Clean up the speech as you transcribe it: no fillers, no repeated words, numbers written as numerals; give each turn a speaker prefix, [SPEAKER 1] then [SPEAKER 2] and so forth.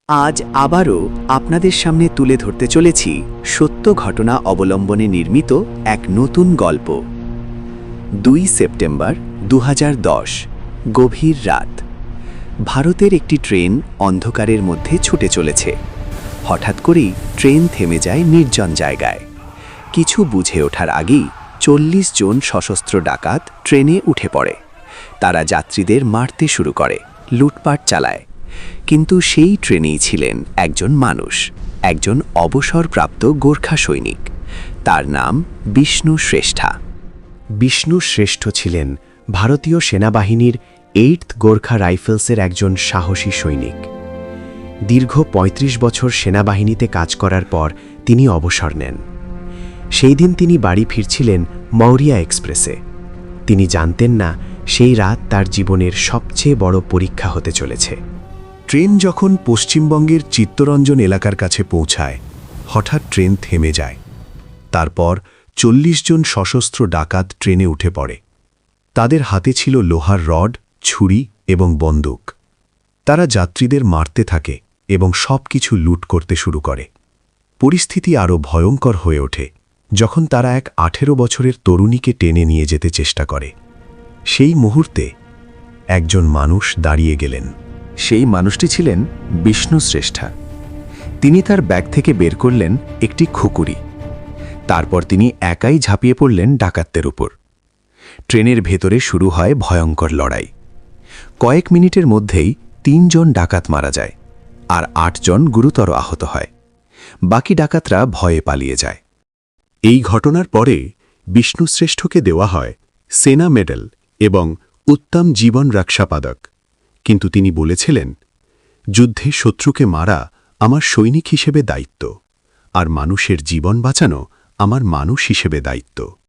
[SPEAKER 1] আজ আবারও আপনাদের সামনে তুলে ধরতে চলেছি সত্য ঘটনা অবলম্বনে নির্মিত এক নতুন গল্প। 2 সেপ্টেম্বর 2010, গভীর রাত। ভারতের একটি ট্রেন অন্ধকারের মধ্যে ছুটে চলেছে। হঠাৎ করেই ট্রেন থেমে যায় নির্জন জায়গায়। কিছু বুঝে ওঠার আগেই 40 জন সশস্ত্র ডাকাত ট্রেনে উঠে পড়ে। তারা যাত্রীদের মারতে শুরু করে, লুটপাট চালায়। কিন্তু সেই ট্রেনেই ছিলেন একজন মানুষ, একজন অবসরপ্রাপ্ত গোর্খা সৈনিক। তার নাম বিষ্ণু শ্রেষ্ঠা।
[SPEAKER 2] বিষ্ণু শ্রেষ্ঠ ছিলেন ভারতীয় সেনাবাহিনীর 8th গোর্খা রাইফেলসের একজন সাহসী সৈনিক। দীর্ঘ ৩৫ বছর সেনাবাহিনীতে কাজ করার পর তিনি অবসর নেন। সেই দিন তিনি বাড়ি ফিরছিলেন মৌরিয়া এক্সপ্রেসে। তিনি জানতেন না সেই রাত তার জীবনের সবচেয়ে বড় পরীক্ষা হতে চলেছে।
[SPEAKER 3] ট্রেন যখন পশ্চিমবঙ্গের চিত্তরঞ্জন এলাকার কাছে পৌঁছায়, হঠাৎ ট্রেন থেমে যায়। তারপর 40 জন সশস্ত্র ডাকাত ট্রেনে উঠে পড়ে। তাদের হাতে ছিল লোহার রড, ছুরি এবং বন্দুক। তারা যাত্রীদের মারতে থাকে এবং সবকিছু লুট করতে শুরু করে। পরিস্থিতি আরও ভয়ঙ্কর হয়ে ওঠে যখন তারা এক 18 বছরের তরুণীকে টেনে নিয়ে যেতে চেষ্টা করে। সেই মুহূর্তে একজন মানুষ দাঁড়িয়ে গেলেন।
[SPEAKER 4] সেই মানুষটি ছিলেন বিষ্ণু শ্রেষ্ঠা। তিনি তার ব্যাগ থেকে বের করলেন একটি খুকুরি। তারপর তিনি একাই ঝাঁপিয়ে পড়লেন ডাকাতদের উপর। ট্রেনের ভেতরে শুরু হয় ভয়ঙ্কর লড়াই। কয়েক মিনিটের মধ্যেই 3 জন ডাকাত মারা যায়, আর 8 জন গুরুতর আহত হয়। বাকি ডাকাতরা ভয়ে পালিয়ে যায়।
[SPEAKER 3] এই ঘটনার পরে বিষ্ণু শ্রেষ্ঠকে দেওয়া হয় সেনা মেডেল এবং উত্তম জীবন রক্ষা পদক। কিন্তু তিনি বলেছিলেন, যুদ্ধে শত্রুকে মারা আমার সৈনিক হিসেবে দায়িত্ব, আর মানুষের জীবন বাঁচানো আমার মানুষ হিসেবে দায়িত্ব।